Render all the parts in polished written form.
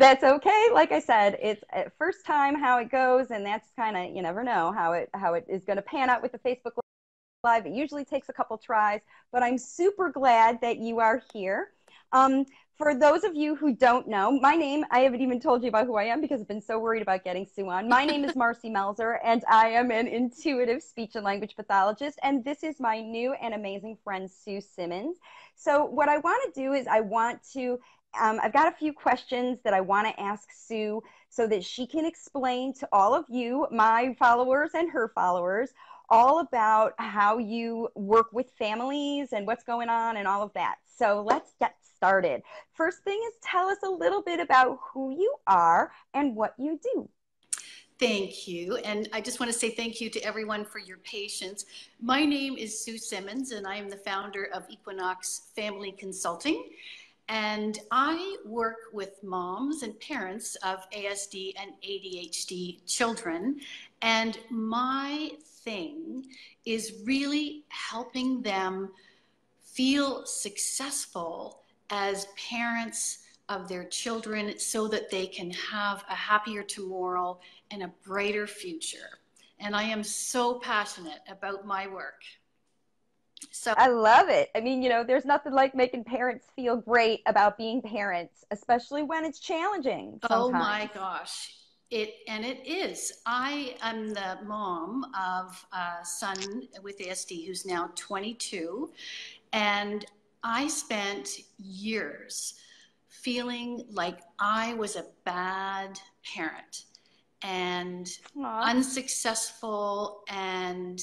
That's okay. Like I said, it's at first time how it goes, and that's kind of, you never know how it is going to pan out with the Facebook Live. It usually takes a couple tries, but I'm super glad that you are here. Um, for those of you who don't know, my name, I haven't even told you about who I am because I've been so worried about getting Sue on. My name is Marcy Melzer, and I am an intuitive speech and language pathologist, and this is my new and amazing friend, Sue Simmons. So what I want to do is I've got a few questions that I want to ask Sue so that she can explain to all of you, my followers and her followers, all about how you work with families and what's going on and all of that. So let's get started. First thing is, tell us a little bit about who you are and what you do. Thank you. And I just want to say thank you to everyone for your patience. My name is Sue Simmons, and I am the founder of Equinox Family Consulting. And I work with moms and parents of ASD and ADHD children. And my thing is really helping them feel successful as parents of their children so that they can have a happier tomorrow and a brighter future. And I am so passionate about my work. So I love it. I mean, there's nothing like making parents feel great about being parents, especially when it's challenging sometimes. Oh my gosh. It is. I am the mom of a son with ASD who's now 22. And I spent years feeling like I was a bad parent and unsuccessful, and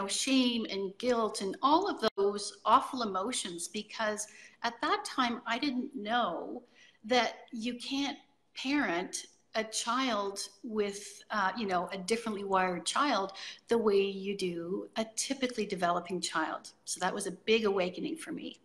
shame and guilt and all of those awful emotions, because at that time I didn't know that you can't parent a child with, a differently wired child the way you do a typically developing child. So that was a big awakening for me.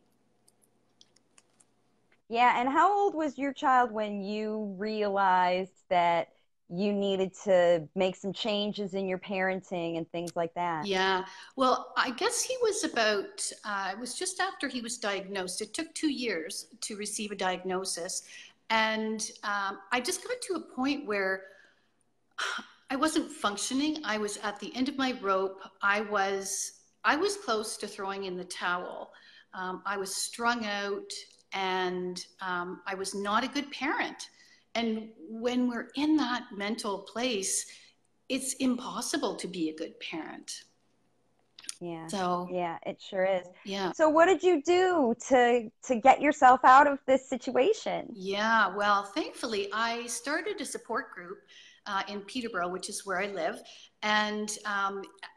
Yeah, and how old was your child when you realized that you needed to make some changes in your parenting and things like that? Yeah, well, I guess he was about, it was just after he was diagnosed. It took 2 years to receive a diagnosis. And I just got to a point where I wasn't functioning. I was at the end of my rope. I was close to throwing in the towel. I was strung out, and I was not a good parent. And when we're in that mental place, it's impossible to be a good parent. Yeah. So yeah, it sure is. yeah. So what did you do to get yourself out of this situation? Yeah, well, thankfully, I started a support group in Peterborough, which is where I live. And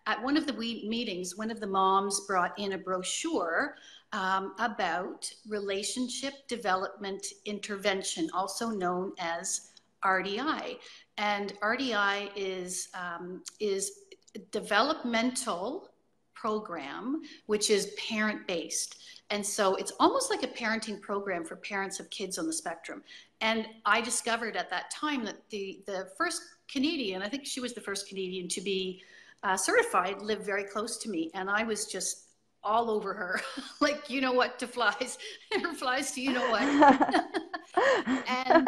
at one of the meetings, one of the moms brought in a brochure about relationship development intervention, also known as RDI. And RDI is developmental program, which is parent-based. And so it's almost like a parenting program for parents of kids on the spectrum. And I discovered at that time that the first Canadian, I think she was the first Canadian to be certified, lived very close to me. And I was just all over her, like, you know what, to flies, or flies to you know what. And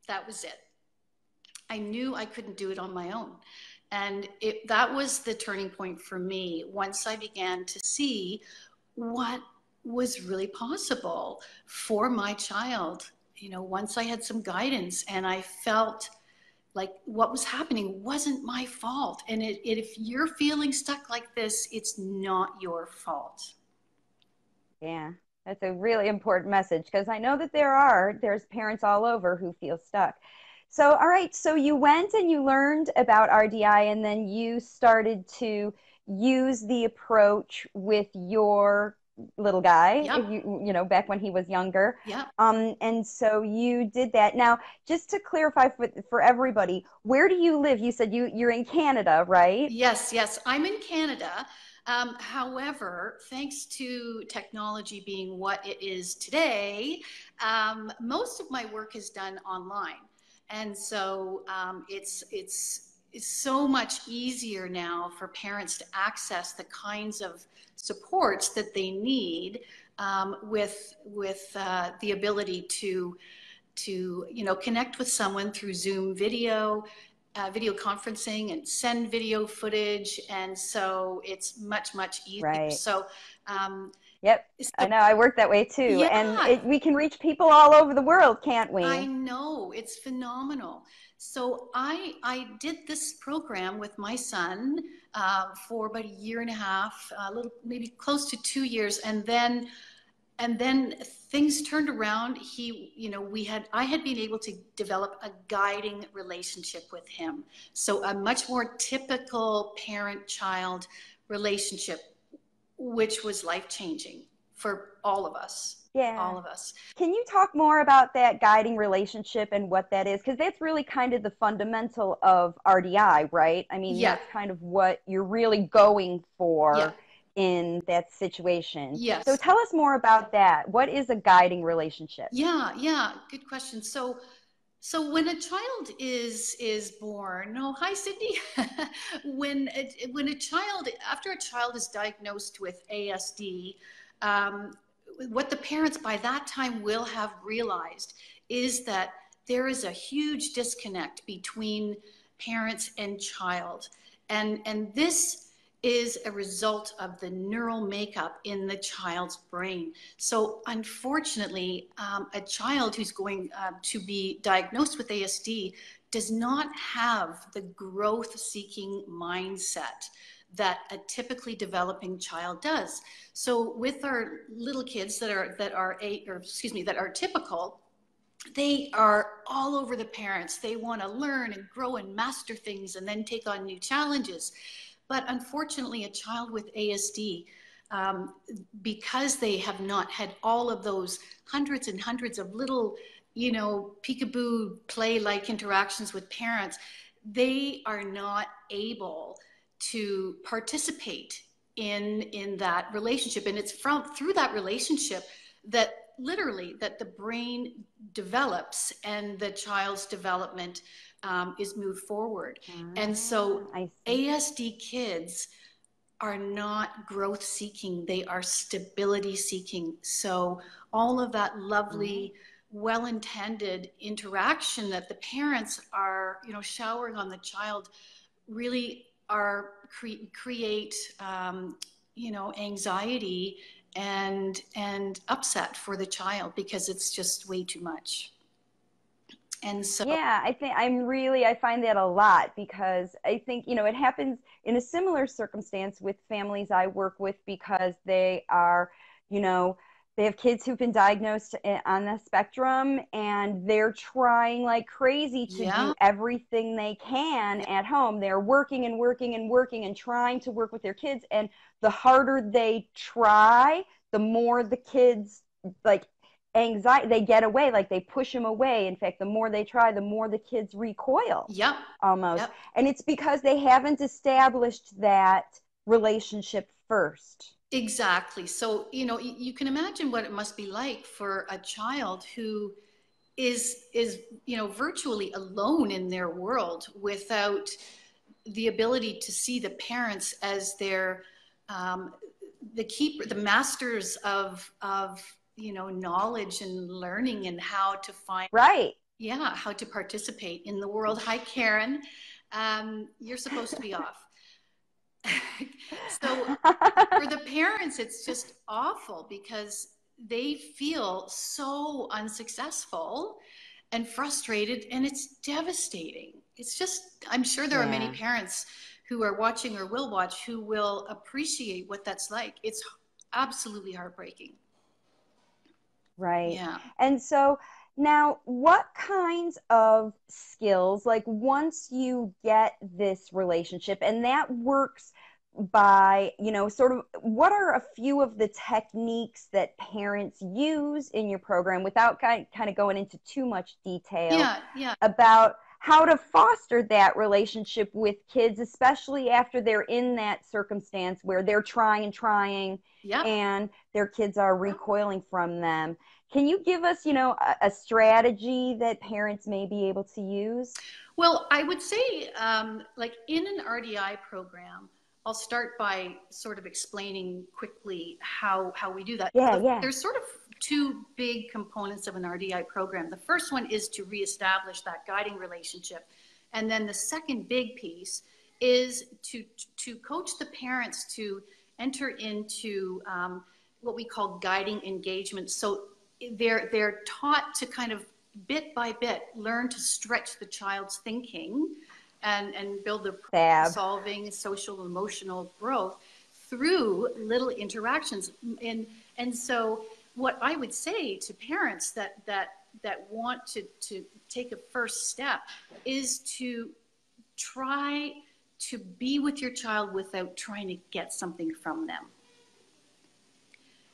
that was it. I knew I couldn't do it on my own. And that was the turning point for me once I began to see what was really possible for my child. Once I had some guidance and I felt like what was happening wasn't my fault. And if you're feeling stuck like this, it's not your fault. Yeah, that's a really important message, because I know that there's parents all over who feel stuck. So, all right, so you went and you learned about RDI, and then you started to use the approach with your little guy, Yep. Back when he was younger. Yep. And so you did that. Now, just to clarify for everybody, where do you live? You said you're in Canada, right? Yes, I'm in Canada. However, thanks to technology being what it is today, most of my work is done online. And so it's so much easier now for parents to access the kinds of supports that they need with the ability to connect with someone through Zoom video, video conferencing, and send video footage. And so it's much, much easier. Right. So, yep. I know. I work that way too. Yeah. And we can reach people all over the world, can't we? I know. It's phenomenal. So I did this program with my son for about a year and a half, a little, maybe close to 2 years. And then things turned around. I had been able to develop a guiding relationship with him. So a much more typical parent-child relationship, which was life-changing for all of us. Yeah. All of us. Can you talk more about that guiding relationship and what that is? Because that's really kind of the fundamental of RDI, right? I mean, Yeah. that's kind of what you're really going for. Yeah. In that situation. Yes. So tell us more about that. What is a guiding relationship? Yeah, good question. So when a child is born, oh, hi Sydney. when a child, after a child is diagnosed with ASD, what the parents by that time will have realized is that there is a huge disconnect between parents and child, and this is a result of the neural makeup in the child's brain. So unfortunately, a child who's going to be diagnosed with ASD does not have the growth-seeking mindset that a typically developing child does. So with our little kids that are typical, they are all over the parents. They want to learn and grow and master things and then take on new challenges. But unfortunately, a child with ASD, because they have not had all of those hundreds and hundreds of little, peekaboo play-like interactions with parents, they are not able to participate in that relationship. And it's through that relationship that literally that the brain develops and the child's development is moved forward. And so ASD kids are not growth seeking, they are stability seeking. So all of that lovely, well-intended interaction that the parents are, showering on the child really are create, anxiety and upset for the child because it's just way too much. And so, yeah, I find that a lot because I think, it happens in a similar circumstance with families I work with because they are, they have kids who've been diagnosed on the spectrum and they're trying like crazy to do everything they can at home. They're working and working and working and trying to work with their kids. And the harder they try, the more the kids anxiety, they get away, like they push them away. In fact, the more they try, the more the kids recoil. Almost. And it's because they haven't established that relationship first. Exactly. So, you can imagine what it must be like for a child who is virtually alone in their world without the ability to see the parents as their the masters of knowledge and learning and how to find how to participate in the world. Hi, Karen. You're supposed to be off. So for the parents, it's just awful because they feel so unsuccessful and frustrated, and it's devastating. It's just, I'm sure there are many parents who are watching or will watch who will appreciate what that's like. It's absolutely heartbreaking. Right. Yeah. And so now what kinds of skills, like once you get this relationship and that works by, sort of what are a few of the techniques that parents use in your program without kind of going into too much detail about how to foster that relationship with kids, especially after they're in that circumstance where they're trying and their kids are recoiling from them. Can you give us, a strategy that parents may be able to use? Well, I would say, like in an RDI program, I'll start by sort of explaining quickly how we do that. Yeah. There's sort of two big components of an RDI program. The first one is to reestablish that guiding relationship. And then the second big piece is to coach the parents to enter into what we call guiding engagement. So they're taught to kind of bit by bit learn to stretch the child's thinking and build their problem solving, social, emotional growth through little interactions. And so what I would say to parents that want to take a first step is to try to be with your child without trying to get something from them.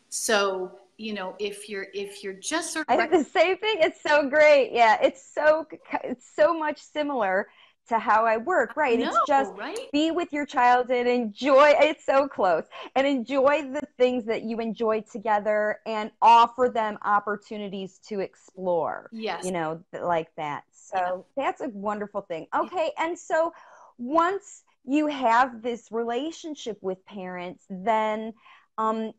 So, you know, if you're just sort of I think the same thing. It's so great. Yeah, it's so much similar to how I work, right? It's just be with your child and enjoy. It's so close. And enjoy the things that you enjoy together and offer them opportunities to explore. Yes. You know, like that. So that's a wonderful thing. Okay. And so once you have this relationship with parents, then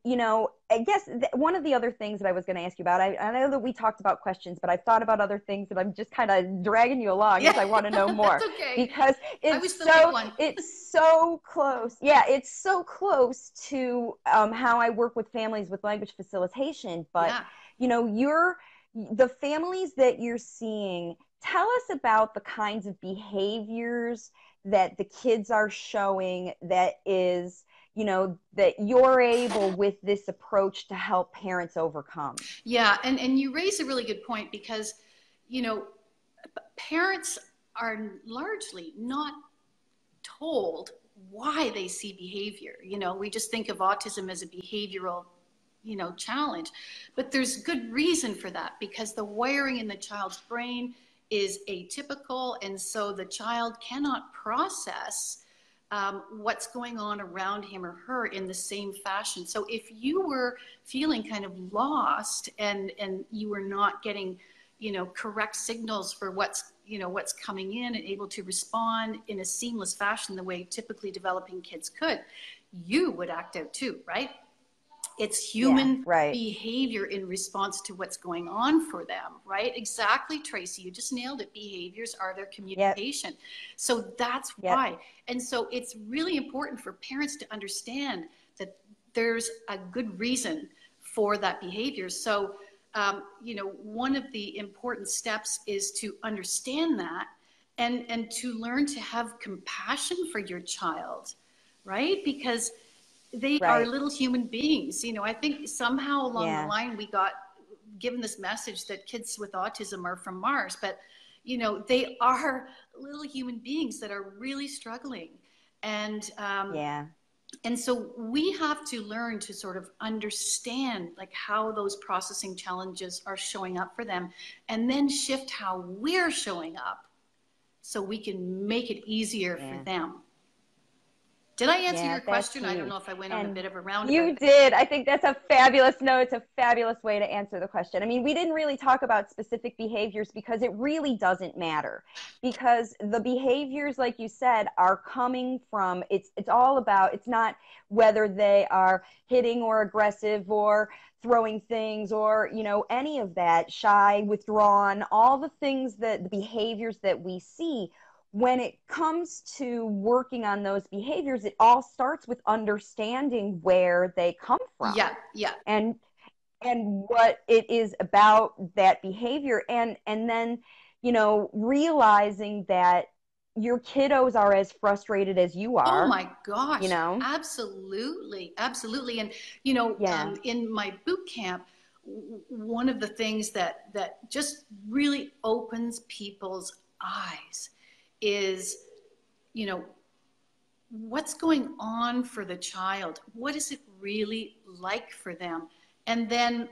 you know, I guess one of the other things that I was going to ask you about, I know that we talked about questions, but I've thought about other things that I'm just kind of dragging you along as I want to know more. That's okay. Because it's so close. Yeah, it's so close to how I work with families with language facilitation. But, you know, the families that you're seeing, tell us about the kinds of behaviors that the kids are showing that is, you know, that you're able with this approach to help parents overcome. Yeah, and you raise a really good point because, you know, parents are largely not told why they see behavior. You know, we just think of autism as a behavioral, you know, challenge, but there's good reason for that because the wiring in the child's brain is atypical, and so the child cannot process what's going on around him or her in the same fashion. So if you were feeling kind of lost and you were not getting, you know, correct signals for what's coming in and able to respond in a seamless fashion the way typically developing kids could, you would act out too, right? It's human behavior in response to what's going on for them, right? Exactly, Tracy. You just nailed it. Behaviors are their communication. So that's why. And so it's really important for parents to understand that there's a good reason for that behavior. So, you know, one of the important steps is to understand that and to learn to have compassion for your child, right? Because they are little human beings. You know, I think somehow along the line we got given this message that kids with autism are from Mars, but, you know, they are little human beings that are really struggling. And, and so we have to learn to sort of understand like how those processing challenges are showing up for them and then shift how we're showing up so we can make it easier for them. Did I answer your question? I don't know if I went on a bit of a roundabout. You did. I think that's a fabulous it's a fabulous way to answer the question. I mean, we didn't really talk about specific behaviors because it really doesn't matter. Because the behaviors, like you said, are coming from, it's all about, it's not whether they are hitting or aggressive or throwing things or, you know, any of that, shy, withdrawn, all the things that, the behaviors that we see. When it comes to working on those behaviors, it all starts with understanding where they come from. And what it is about that behavior. And then, you know, realizing that your kiddos are as frustrated as you are. Oh my gosh. You know? Absolutely. Absolutely. And, you know, in my boot camp, one of the things that just really opens people's eyes is, you know, what's going on for the child? What is it really like for them? And then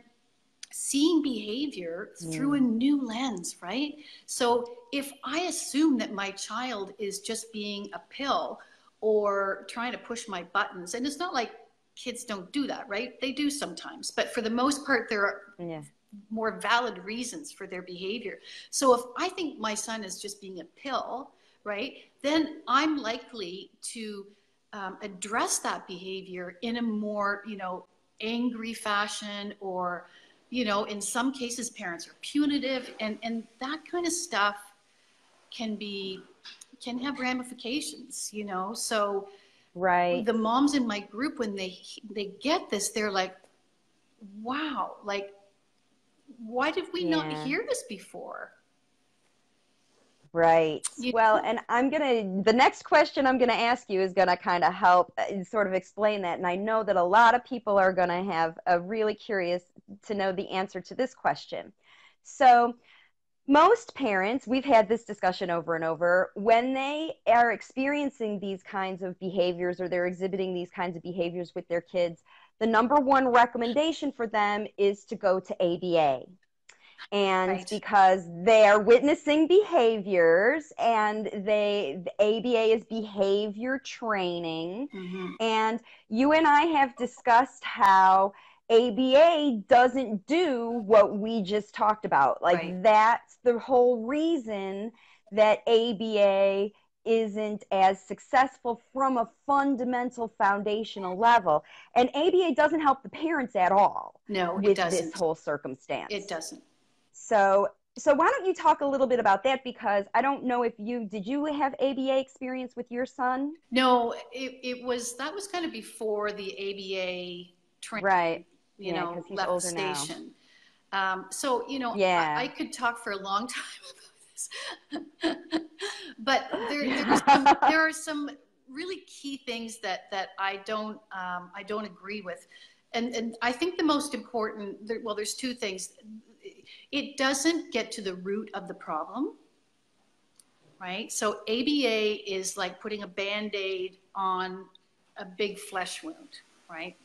seeing behavior through a new lens, right? So if I assume that my child is just being a pill or trying to push my buttons, and it's not like kids don't do that, right? They do sometimes, but for the most part, there are more valid reasons for their behavior. So if I think my son is just being a pill, right, then I'm likely to address that behavior in a more, you know, angry fashion or you know, in some cases, parents are punitive, and that kind of stuff can have ramifications, you know. So Right. the moms in my group, when they get this, they're like, wow, like, why did we not Yeah. hear this before? Right. You Well, know? and the next question I'm gonna ask you is gonna kind of help sort of explain that. And I know that a lot of people are gonna have a really curious to know the answer to this question. So most parents, we've had this discussion over and over, when they are experiencing these kinds of behaviors or they're exhibiting these kinds of behaviors with their kids, the number one recommendation for them is to go to ABA. And Right. because they are witnessing behaviors, and the ABA is behavior training. Mm-hmm. And you and I have discussed how ABA doesn't do what we just talked about. Like, Right. that's the whole reason that ABA isn't as successful from a fundamental foundational level. And ABA doesn't help the parents at all No, it with this doesn't. whole circumstance. It doesn't. So why don't you talk a little bit about that? Because I don't know if did you have ABA experience with your son? No, that was kind of before the ABA training, Right. you Yeah, know, because he's left the older now. station. So, you know, I Yeah. could talk for a long time about this, but Yeah. there are some really key things that I don't agree with, and I think the most important, well, there's two things. It doesn't get to the root of the problem, right? So ABA is like putting a Band-Aid on a big flesh wound, right?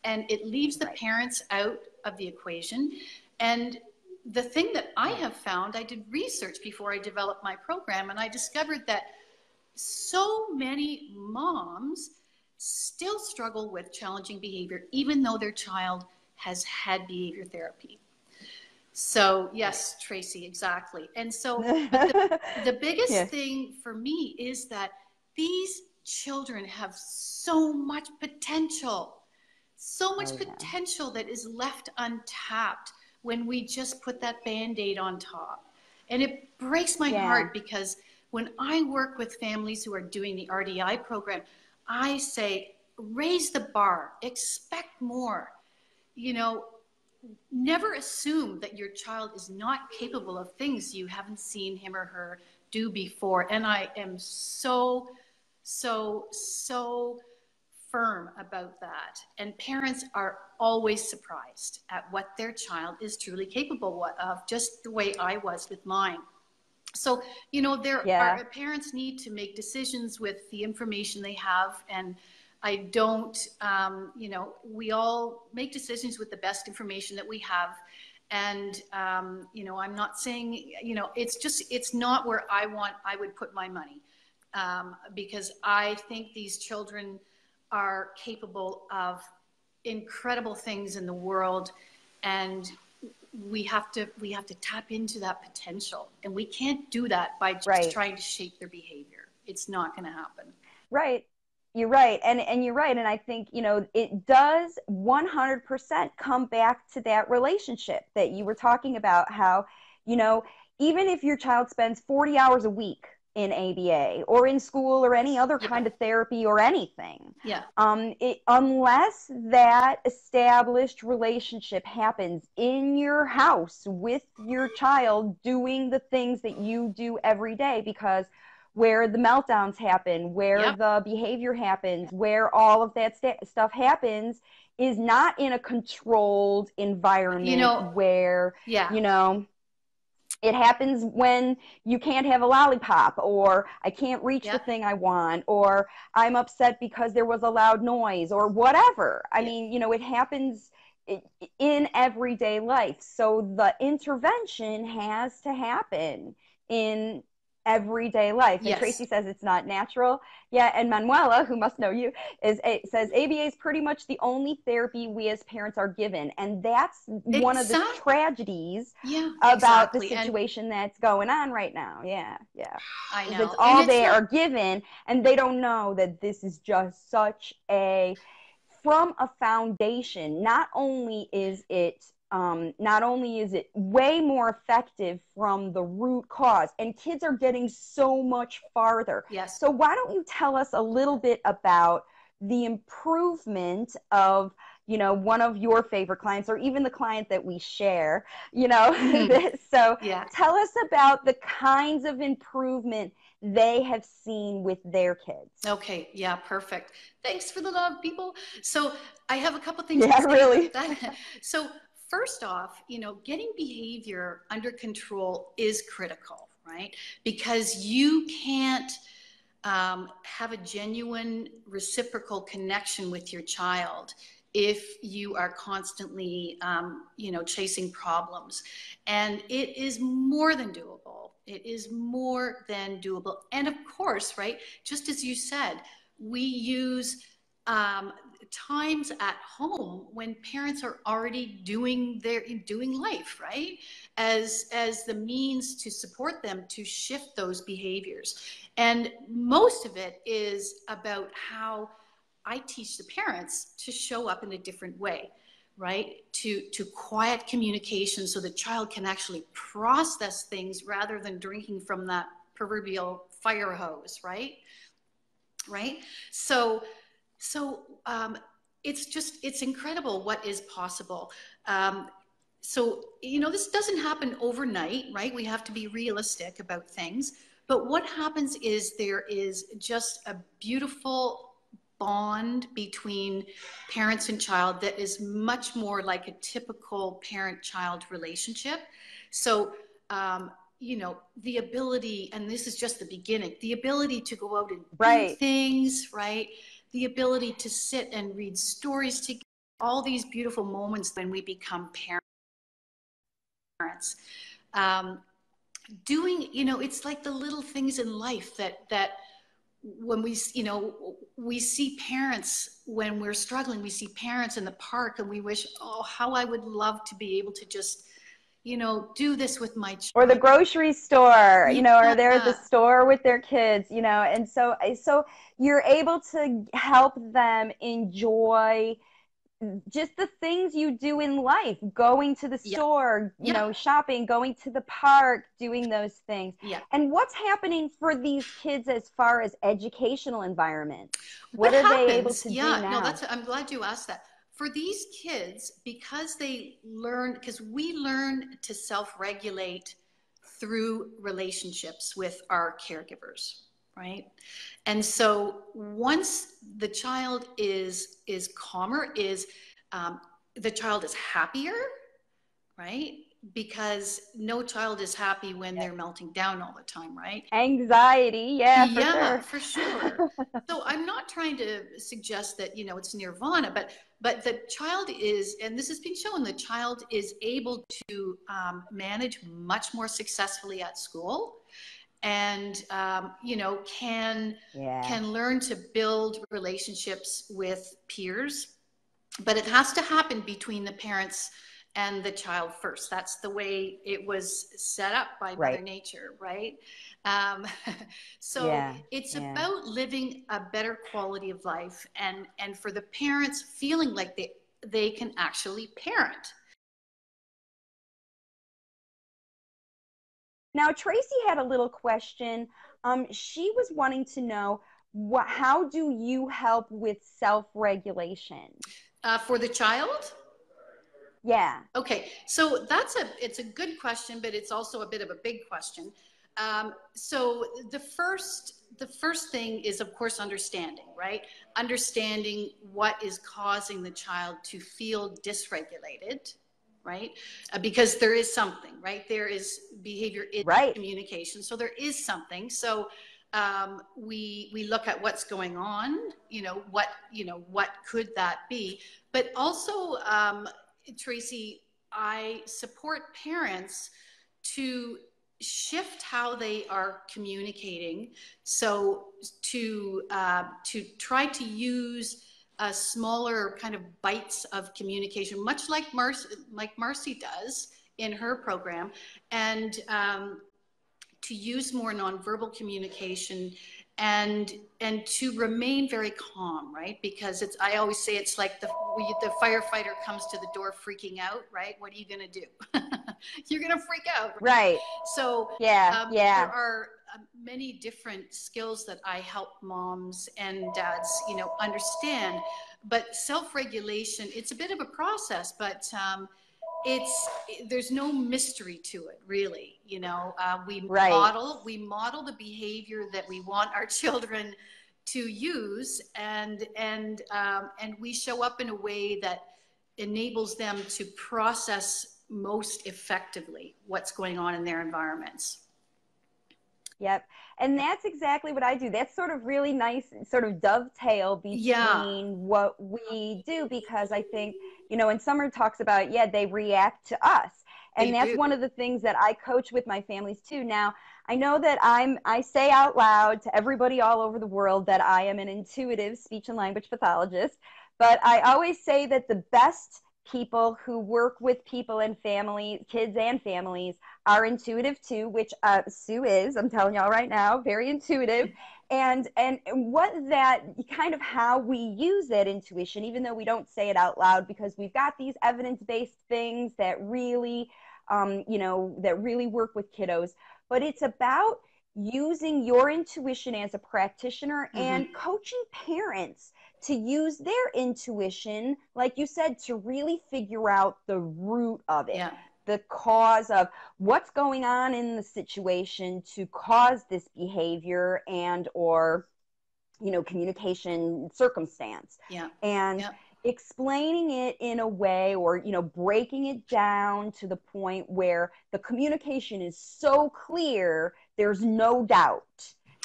And it leaves the Right. parents out of the equation. And the thing that I have found, I did research before I developed my program, and I discovered that so many moms still struggle with challenging behavior, even though their child has had behavior therapy. So yes, Tracy, exactly. And so, but the biggest Yeah. thing for me is that these children have so much potential, so much Oh, yeah. potential that is left untapped when we just put that Band-Aid on top. And it breaks my Yeah. heart, because when I work with families who are doing the RDI program, I say, raise the bar, expect more. You know, never assume that your child is not capable of things you haven't seen him or her do before. And I am so firm about that. And parents are always surprised at what their child is truly capable of, just the way I was with mine. So, you know, Yeah. parents need to make decisions with the information they have. And I don't, you know, we all make decisions with the best information that we have. And, you know, I'm not saying, you know, it's not where I would put my money, because I think these children are capable of incredible things in the world. And we have to tap into that potential, and we can't do that by just Right. trying to shape their behavior. It's not going to happen. Right. You're right. And you're right. And I think, it does 100% come back to that relationship that you were talking about, how, even if your child spends 40 hours a week in ABA or in school or any other kind of therapy or anything, Yeah. Unless that established relationship happens in your house with your child doing the things that you do every day, because where the meltdowns happen, where the behavior happens, where all of that stuff happens, is not in a controlled environment where, it happens when you can't have a lollipop, or I can't reach the thing I want, or I'm upset because there was a loud noise, or whatever. I mean, it happens in everyday life. So the intervention has to happen in everyday life. And Tracy says it's not natural. Yeah, and Manuela, who must know you, says ABA is pretty much the only therapy we as parents are given. And that's one of the tragedies about the situation that's going on right now. Yeah. I know. It's all they are given, and they don't know that this is just such from a foundation. Not only is it not only is it way more effective from the root cause, and kids are getting so much farther. Yes. So why don't you tell us a little bit about the improvement of, you know, one of your favorite clients, or even the client that we share, you know. So yeah. tell us about the kinds of improvement they have seen with their kids. Okay, yeah, perfect. Thanks for the love, people. So I have a couple things Yeah, to say really. about that. So first off, you know, getting behavior under control is critical, right? Because you can't have a genuine reciprocal connection with your child if you are constantly, you know, chasing problems. And it is more than doable. It is more than doable. And of course, right, just as you said, we use times at home when parents are already doing life, right, as the means to support them to shift those behaviors. And most of it is about how I teach the parents to show up in a different way, right? To quiet communication so the child can actually process things rather than drinking from that proverbial fire hose, right? Right? So it's incredible what is possible. So, you know, this doesn't happen overnight, right? We have to be realistic about things. But what happens is there is just a beautiful bond between parents and child that is much more like a typical parent-child relationship. So, you know, the ability, and this is just the beginning, the ability to go out and do things, right? The ability to sit and read stories together, all these beautiful moments when we become parents. Doing, you know, it's like the little things in life that when we, you know, we see parents when we're struggling, we see parents in the park and we wish, oh, how I would love to be able to just, you know, do this with my child. Or the grocery store, you know, or they're at the store with their kids, you know, and so you're able to help them enjoy just the things you do in life, going to the store, you know, shopping, going to the park, doing those things. And what's happening for these kids as far as educational environment? What are they able to do now? No, I'm glad you asked that. For these kids, because we learn to self-regulate through relationships with our caregivers, right? And so once the child is calmer, the child is happier, right? Because no child is happy when they're melting down all the time, right? Anxiety, for sure. So I'm not trying to suggest that, you know, it's nirvana, but the child is, and this has been shown, the child is able to manage much more successfully at school, and you know, can learn to build relationships with peers, but it has to happen between the parents and the child first. That's the way it was set up by Mother Nature, right? So it's about living a better quality of life, and for the parents feeling like they can actually parent. Now, Tracy had a little question. She was wanting to know, how do you help with self-regulation? For the child? Yeah. Okay, so it's a good question, but it's also a bit of a big question. So the first thing is, of course, understanding, right? Understanding what is causing the child to feel dysregulated, right? Because there is something, right? There is behavior in communication, so there is something. So we look at what's going on, what could that be, but also. Tracy, I support parents to shift how they are communicating. So to try to use smaller kind of bites of communication, much like Marcy does in her program, and to use more nonverbal communication and to remain very calm, right? Because it's, I always say it's like the firefighter comes to the door freaking out, right? What are you going to do? You're going to freak out, right? So Yeah, there yeah. are many different skills that I help moms and dads, you know, understand. But self-regulation, it's a bit of a process, but there's no mystery to it, really. You know, Right. we model the behavior that we want our children to use, and we show up in a way that enables them to process most effectively what's going on in their environments. Yep. And that's exactly what I do. That's sort of really nice, sort of dovetail between what we do, because I think, you know, and Summer talks about, yeah, they react to us. And that's one of the things that I coach with my families too. Now, I know that I say out loud to everybody all over the world that I am an intuitive speech and language pathologist, but I always say that the best people who work with people and families, kids and families, are intuitive too, which Sue is. I'm telling y'all right now, very intuitive. And what that kind of how we use that intuition, even though we don't say it out loud, because we've got these evidence-based things that really, you know, that really work with kiddos. But it's about using your intuition as a practitioner and coaching parents to use their intuition, like you said, to really figure out the root of it, the cause of what's going on in the situation to cause this behavior and or, you know, communication circumstance. And explaining it in a way, or, you know, breaking it down to the point where the communication is so clear, there's no doubt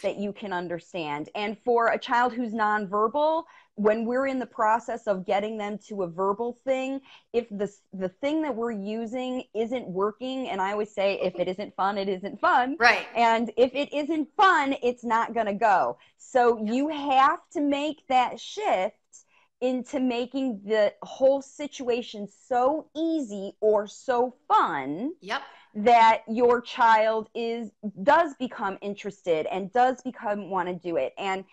that you can understand. And for a child who's nonverbal, when we're in the process of getting them to a verbal thing, if the thing that we're using isn't working, and I always say, if it isn't fun, it isn't fun. Right. And if it isn't fun, it's not going to go. So you have to make that shift into making the whole situation so easy or so fun that your child does become interested and does become want to do it. And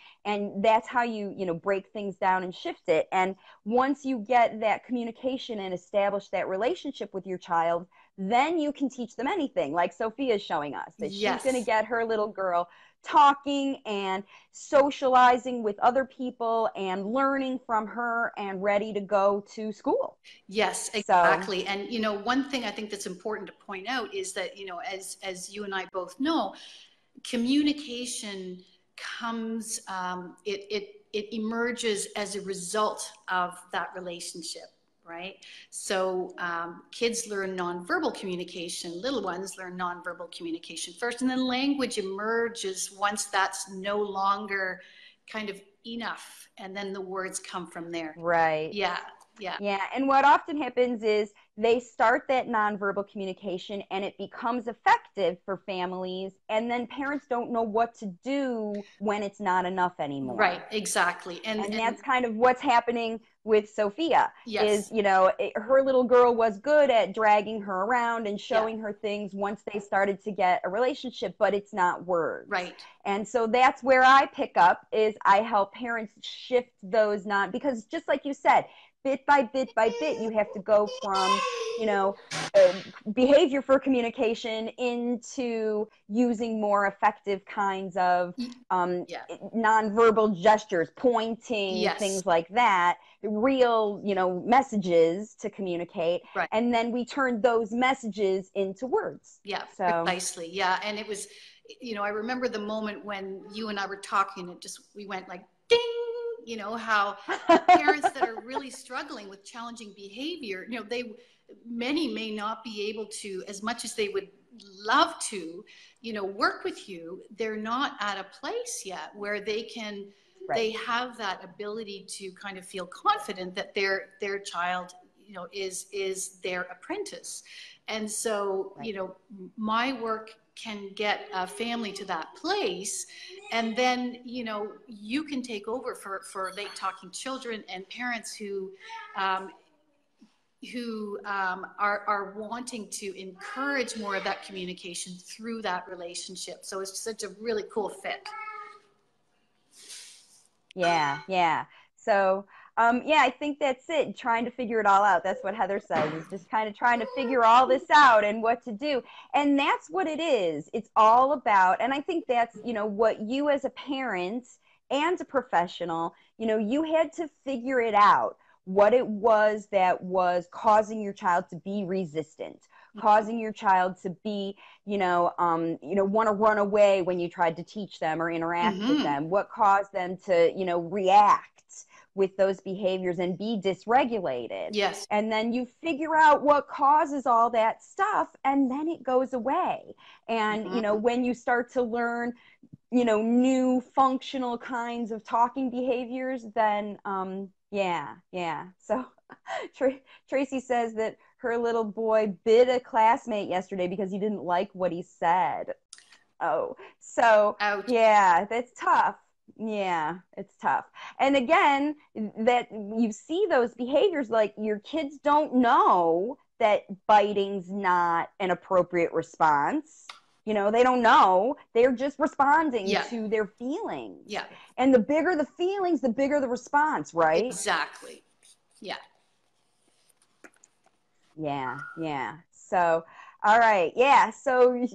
that's how you know, break things down and shift it. And once you get that communication and establish that relationship with your child, then you can teach them anything, like Sophia's showing us, that she's going to get her little girl talking and socializing with other people and learning from her and ready to go to school. Yes, exactly. So, and, you know, one thing I think that's important to point out is that, you know, as you and I both know, communication comes, it emerges as a result of that relationship. Right? So kids learn nonverbal communication, little ones learn nonverbal communication first, and then language emerges once that's no longer kind of enough, and then the words come from there. Right. Yeah. And what often happens is they start that nonverbal communication and it becomes effective for families, and then parents don't know what to do when it's not enough anymore. Right, exactly. And that's kind of what's happening with Sophia. Yes. Is, you know, her little girl was good at dragging her around and showing her things once they started to get a relationship, but it's not words. Right. And so that's where I pick up, is I help parents shift those because just like you said, bit by bit by bit, you have to go from, you know, behavior for communication into using more effective kinds of nonverbal gestures, pointing, things like that, real, you know, messages to communicate. Right. And then we turn those messages into words. Yeah, so. Precisely. Yeah. And it was, you know, I remember the moment when you and I were talking, we went like, ding. You know, how parents that are really struggling with challenging behavior, you know, many may not be able to, as much as they would love to, you know, work with you. They're not at a place yet where they can, they have that ability to kind of feel confident that their child, you know, is their apprentice. And so, you know, my work can get a family to that place, and then, you know, you can take over for late talking children and parents who are wanting to encourage more of that communication through that relationship. So it's such a really cool fit. Yeah, yeah. So, yeah, I think that's it. Trying to figure it all out. That's what Heather says, is just kind of trying to figure all this out and what to do. And that's what it is. It's all about, and I think that's, what you as a parent and a professional, you had to figure it out, what it was that was causing your child to be resistant, causing your child to be, want to run away when you tried to teach them or interact with them, what caused them to, react with those behaviors and be dysregulated. Yes. And then you figure out what causes all that stuff, and then it goes away. And, when you start to learn, new functional kinds of talking behaviors, then, yeah. So Tracy says that her little boy bit a classmate yesterday because he didn't like what he said. Oh, so Ouch. yeah, that's tough. Yeah, it's tough. And again, that you see those behaviors, like your kids don't know that biting's not an appropriate response. They don't know. They're just responding to their feelings. Yeah. And the bigger the feelings, the bigger the response, right? Exactly. Yeah. Yeah. So, all right. Yeah. So,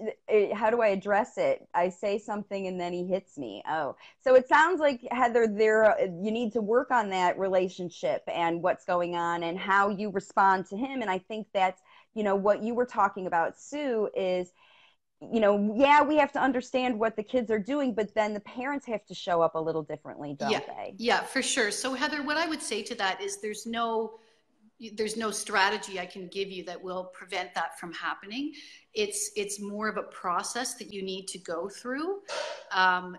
how do I address it? I say something and then he hits me. Oh, so it sounds like, Heather, you need to work on that relationship and what's going on and how you respond to him. And I think that's, what you were talking about, Sue, is, yeah, we have to understand what the kids are doing, but then the parents have to show up a little differently, don't they? Yeah, for sure. So Heather, what I would say to that is there's no strategy I can give you that will prevent that from happening. It's more of a process that you need to go through. If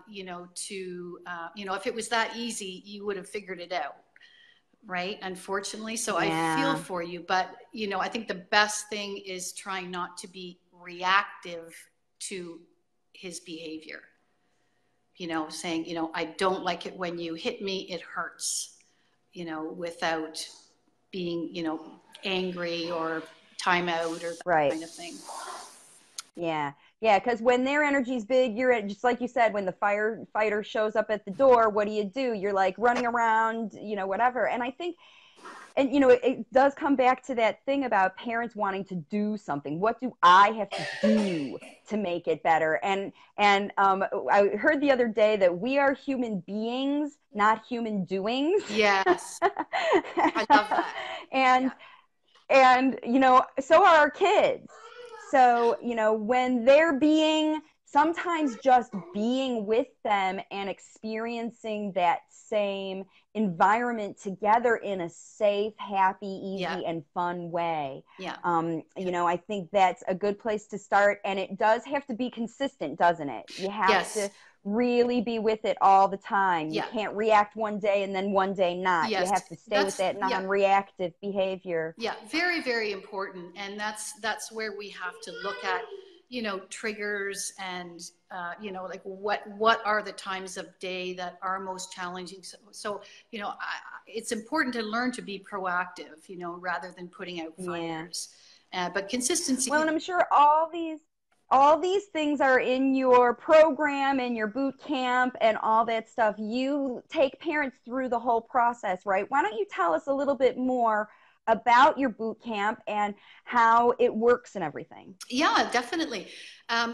it was that easy, you would have figured it out, right? Unfortunately. So I feel for you, but I think the best thing is trying not to be reactive to his behavior. Saying, I don't like it when you hit me, it hurts, without being, angry or timeout or that kind of thing. Yeah. Because when their energy's big, just like you said, when the firefighter shows up at the door, what do? You're like running around, whatever. And I think, and it does come back to that thing about parents wanting to do something. What do I have to do to make it better? And I heard the other day that we are human beings, not human doings. Yes. I love that. And so are our kids. So, when they're sometimes just being with them and experiencing that same environment together in a safe, happy, easy, and fun way. Yeah. I think that's a good place to start. And it does have to be consistent, doesn't it? You have to really be with it all the time. You can't react one day and then one day not. You have to stay with that non-reactive behavior. Yeah, very, very important. And that's where we have to look at, triggers and, like what are the times of day that are most challenging. So it's important to learn to be proactive, rather than putting out fires. But consistency. Well, and I'm sure all these things are in your program and your boot camp and all that stuff. You take parents through the whole process, right? Why don't you tell us a little bit more about your boot camp and how it works and everything? Yeah, definitely.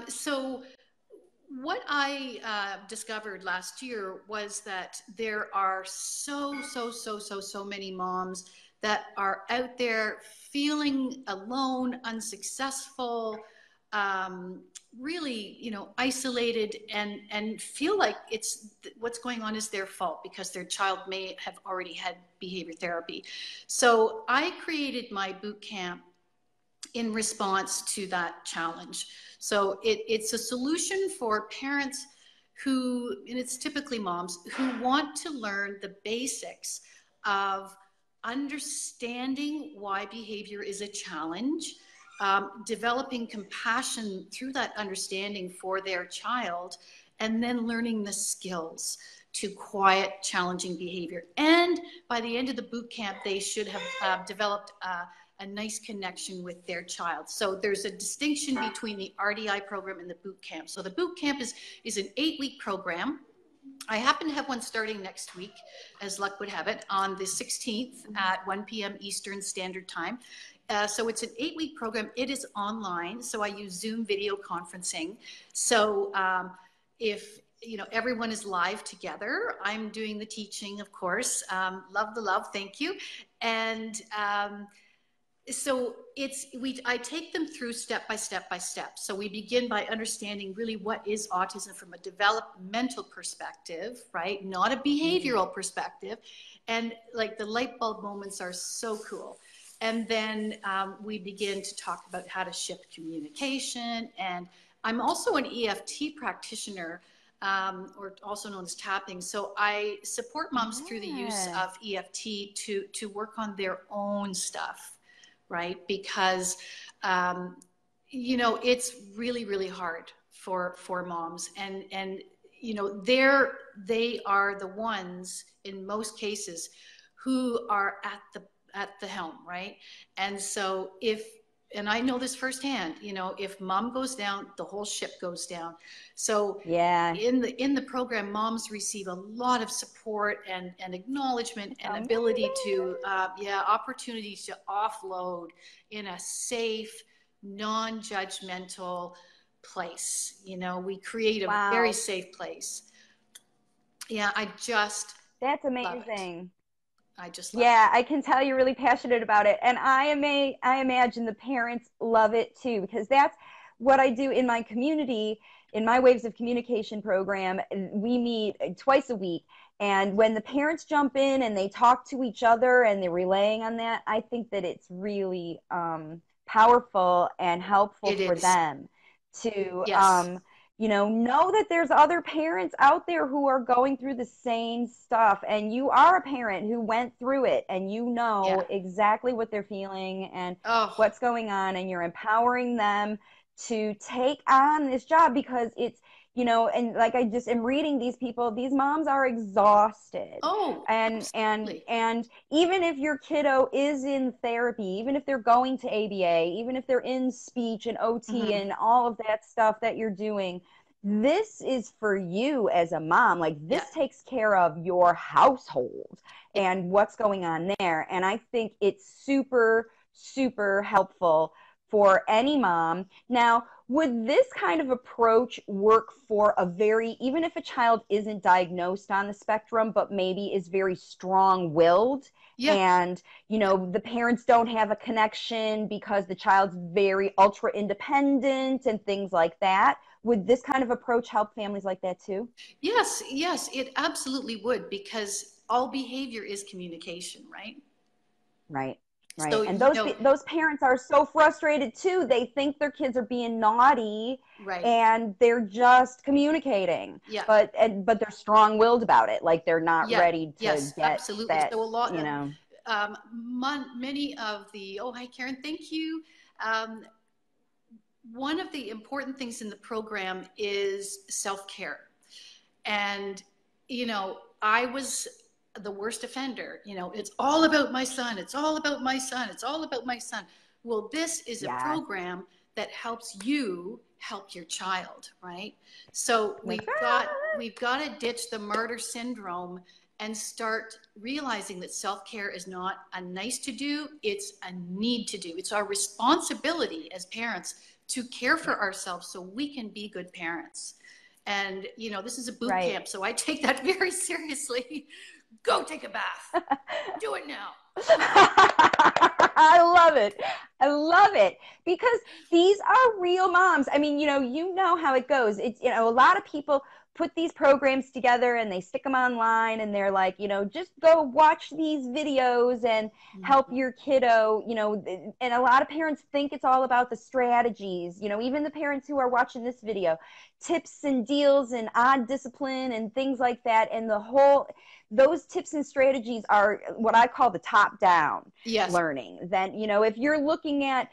So what I discovered last year was that there are so many moms that are out there feeling alone, unsuccessful, really, isolated and feel like what's going on is their fault because their child may have already had behavior therapy. So I created my boot camp in response to that challenge. So it's a solution for parents who, and it's typically moms, who want to learn the basics of understanding why behavior is a challenge, developing compassion through that understanding for their child, and then learning the skills to quiet challenging behavior. And by the end of the boot camp, they should have developed a nice connection with their child. So there's a distinction between the RDI program and the boot camp. So the boot camp is an 8-week program. I happen to have one starting next week, as luck would have it, on the 16th at 1 p.m. Eastern Standard Time. So it's an 8-week program. It is online, so I use Zoom video conferencing. So if everyone is live together, I'm doing the teaching, of course. Love the love, thank you. And so I take them through step by step by step. So we begin by understanding really what is autism from a developmental perspective, right? Not a behavioral perspective. And like the light bulb moments are so cool. And then we begin to talk about how to shift communication. And I'm also an EFT practitioner, or also known as tapping. So I support moms through the use of EFT to work on their own stuff. Right? Because, it's really, really hard for moms, and they are the ones in most cases who are at the helm, right? And so and I know this firsthand, if mom goes down, the whole ship goes down. So in the program, moms receive a lot of support and acknowledgement and ability to, opportunities to offload in a safe, non-judgmental place. We create a very safe place. Yeah, That's amazing. I just I can tell you're really passionate about it, and I imagine the parents love it too, because that's what I do in my community. In my Waves of Communication program, we meet twice a week, and when the parents jump in and they talk to each other and they're relaying on that, I think that it's really powerful and helpful for them to know that there's other parents out there who are going through the same stuff, and you are a parent who went through it, and exactly what they're feeling and what's going on, and you're empowering them to take on this job, because it's and like I just am reading these moms are exhausted. And even if your kiddo is in therapy, even if they're going to ABA, even if they're in speech and OT and all of that stuff that you're doing, this is for you as a mom. Like, this takes care of your household and what's going on there. And I think it's super, super helpful for any mom. Now, would this kind of approach work for even if a child isn't diagnosed on the spectrum, but maybe is very strong-willed, and, the parents don't have a connection because the child's very ultra-independent and things like that? Would this kind of approach help families like that too? Yes, it absolutely would, because all behavior is communication, right? Right. So, and those parents are so frustrated too. They think their kids are being naughty, and they're just communicating. But they're strong-willed about it. Like, they're not ready to get absolutely. that. So a lot, many of the hi Karen, thank you. One of the important things in the program is self-care, and I was the worst offender. It's all about my son. It's all about my son. It's all about my son. Well, this is a program that helps you help your child, right? So we've got to ditch the martyr syndrome and start realizing that self-care is not a nice to do. It's a need to do. It's our responsibility as parents to care for ourselves so we can be good parents. And, this is a boot camp, so I take that very seriously. Go take a bath. Do it now. I love it. I love it, because these are real moms. I mean, you know how it goes. It's, a lot of people put these programs together and they stick them online, and they're like, just go watch these videos and help your kiddo, and a lot of parents think it's all about the strategies, even the parents who are watching this video, tips and deals and odd discipline and things like that. And those tips and strategies are what I call the top-down learning. Then, if you're looking at,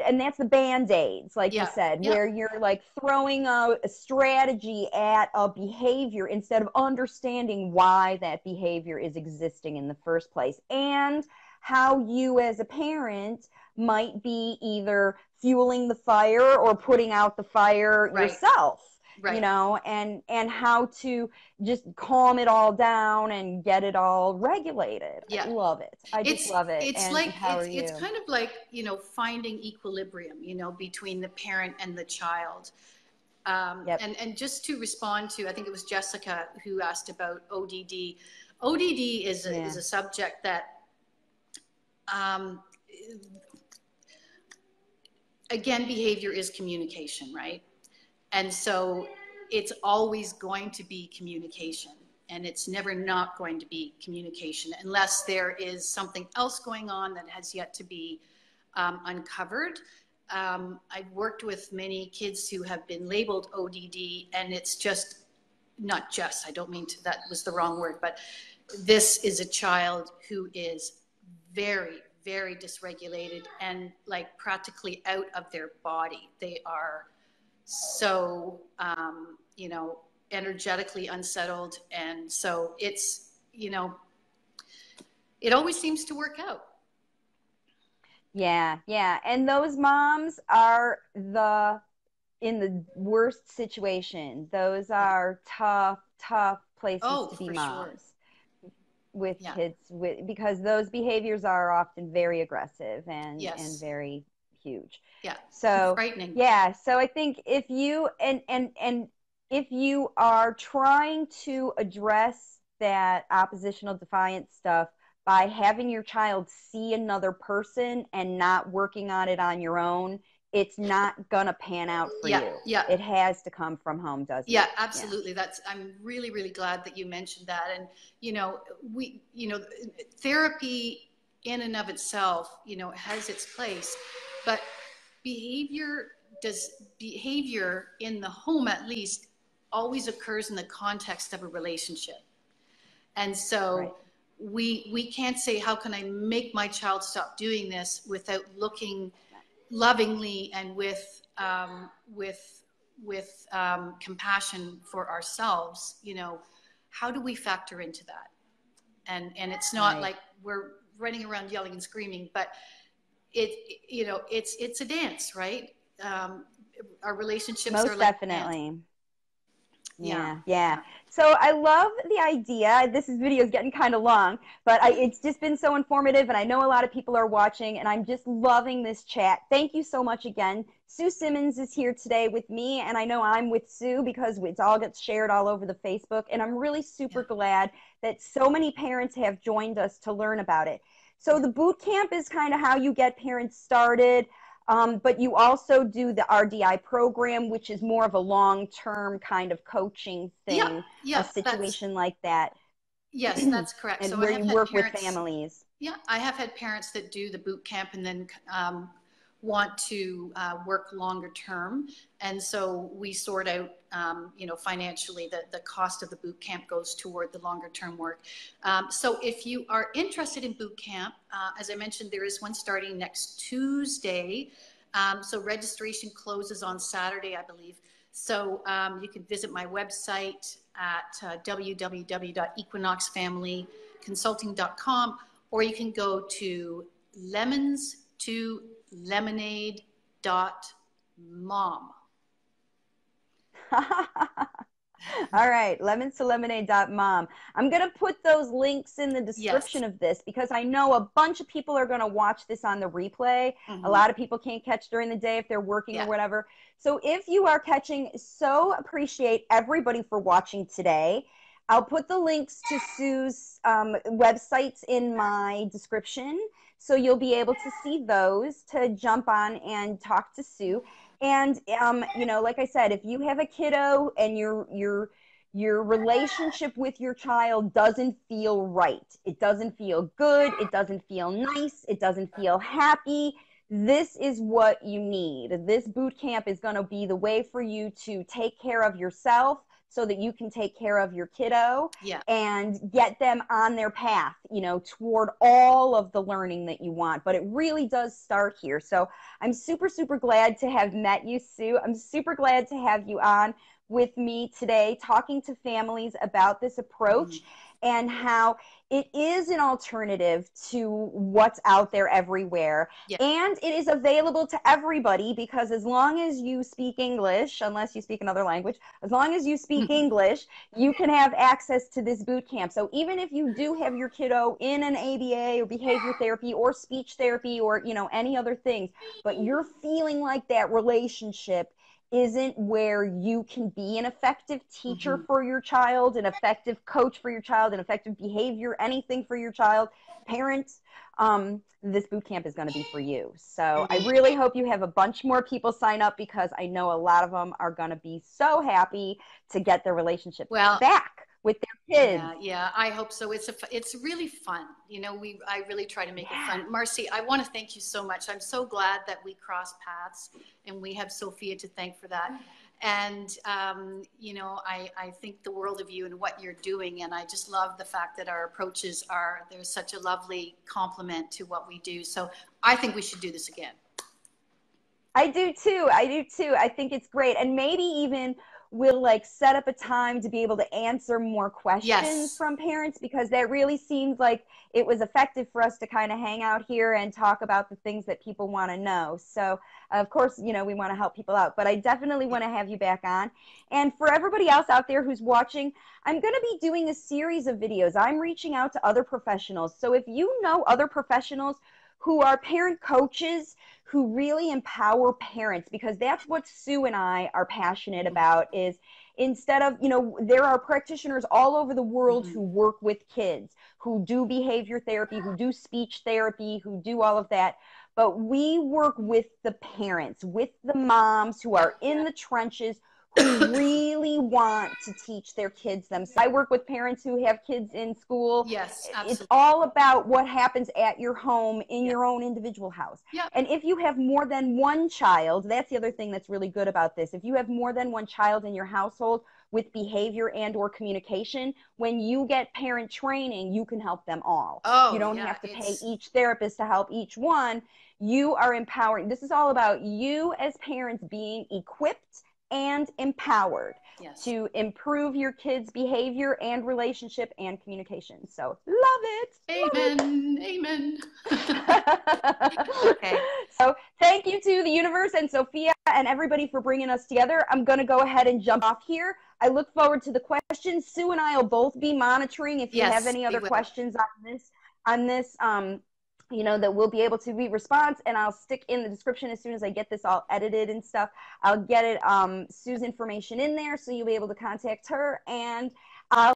and that's the Band-Aids, like you said, where you're like throwing a strategy at a behavior instead of understanding why that behavior is existing in the first place, and how you as a parent might be either fueling the fire or putting out the fire yourself. Right. and how to just calm it all down and get it all regulated. Yeah. I love it. I just love it. It's And like empower it's you. kind of like, finding equilibrium, between the parent and the child. Yep. And just to respond to, I think it was Jessica who asked about ODD. ODD is a subject that, again, behavior is communication, right? And so it's always going to be communication, and it's never not going to be communication unless there is something else going on that has yet to be uncovered. I've worked with many kids who have been labeled ODD, and it's just, not just, I don't mean to, that was the wrong word, but this is a child who is very, very dysregulated and like practically out of their body. They are so, energetically unsettled. And so it's, it always seems to work out. Yeah, yeah. And those moms are in the worst situation. Those are tough, tough places to be moms with kids because those behaviors are often very aggressive and very huge. Yeah. So frightening. Yeah. So I think if you and if you are trying to address that oppositional defiant stuff by having your child see another person and not working on it on your own, it's not gonna pan out for you. Yeah. It has to come from home, doesn't it? Yeah, absolutely. Yeah. I'm really, really glad that you mentioned that. And, therapy in and of itself, has its place, but behavior in the home, at least, always occurs in the context of a relationship. And so we can't say, how can I make my child stop doing this, without looking lovingly and with compassion for ourselves. How do we factor into that? And it's not like we're running around yelling and screaming, but it's a dance, right? Our relationships most are like definitely. Yeah. So I love the idea. This video is getting kind of long, but it's just been so informative, and I know a lot of people are watching, and I'm just loving this chat. Thank you so much again. Sue Simmons is here today with me, and I know I'm with Sue because it all gets shared all over the Facebook, and I'm really super glad that so many parents have joined us to learn about it. So the boot camp is kind of how you get parents started. But you also do the RDI program, which is more of a long-term kind of coaching thing, a situation like that. Yes, that's correct. And so where you work with families. Yeah, I have had parents that do the boot camp and then want to work longer term. And so we sort out, financially, the cost of the boot camp goes toward the longer term work. So if you are interested in boot camp, as I mentioned, there is one starting next Tuesday. So registration closes on Saturday, I believe. So you can visit my website at www.equinoxfamilyconsulting.com, or you can go to lemons2lemonade.mom. All right, lemons2lemonade.mom. I'm going to put those links in the description of this because I know a bunch of people are going to watch this on the replay. A lot of people can't catch during the day if they're working or whatever. So if you are catching, so appreciate everybody for watching today. I'll put the links to Sue's websites in my description, so you'll be able to see those to jump on and talk to Sue. And like I said, if you have a kiddo and your relationship with your child doesn't feel right, it doesn't feel good, it doesn't feel nice, it doesn't feel happy, this is what you need. This boot camp is going to be the way for you to take care of yourself so that you can take care of your kiddo and get them on their path, toward all of the learning that you want. But it really does start here. So I'm super, super glad to have met you, Sue. I'm super glad to have you on with me today, talking to families about this approach and how it is an alternative to what's out there everywhere. Yeah. And it is available to everybody, because as long as you speak English, unless you speak another language, as long as you speak English, you can have access to this boot camp. So even if you do have your kiddo in an ABA or behavior therapy or speech therapy or, you know, any other things, but you're feeling like that relationship isn't where you can be an effective teacher for your child, an effective coach for your child, an effective behavior, anything for your child, parents, this boot camp is going to be for you. So I really hope you have a bunch more people sign up, because I know a lot of them are going to be so happy to get their relationship back with their kids. Yeah, I hope so. It's really fun. You know, I really try to make it fun. Marcy, I want to thank you so much. I'm so glad that we crossed paths, and we have Sophia to thank for that. And, you know, I think the world of you and what you're doing. And I just love the fact that our approaches there's such a lovely complement to what we do. So I think we should do this again. I do too. I think it's great. And maybe even we'll like set up a time to be able to answer more questions from parents, because that really seems like it was effective for us to kind of hang out here and talk about the things that people want to know. So of course, you know, we want to help people out, but I definitely want to have you back on. And for everybody else out there who's watching, I'm going to be doing a series of videos. I'm reaching out to other professionals. So if you know other professionals who are parent coaches who really empower parents, because that's what Sue and I are passionate about, is instead of, you know, there are practitioners all over the world who work with kids, who do behavior therapy, who do speech therapy, who do all of that. But we work with the parents, with the moms who are in the trenches, who really want to teach their kids them. So I work with parents who have kids in school. Yes, absolutely. It's all about what happens at your home, in your own individual house. And if you have more than one child, that's the other thing that's really good about this. If you have more than one child in your household with behavior and or communication, when you get parent training, you can help them all. You don't have to pay each therapist to help each one. You are empowering. This is all about you as parents being equipped and empowered to improve your kids' behavior and relationship and communication. So love it. Amen. Amen. Okay. So thank you to the universe and Sophia and everybody for bringing us together. I'm going to go ahead and jump off here. I look forward to the questions. Sue and I will both be monitoring if you have any other questions on this, you know, that we'll be able to response, and I'll stick in the description as soon as I get this all edited and stuff. I'll get it, Sue's information in there, so you'll be able to contact her, and I'll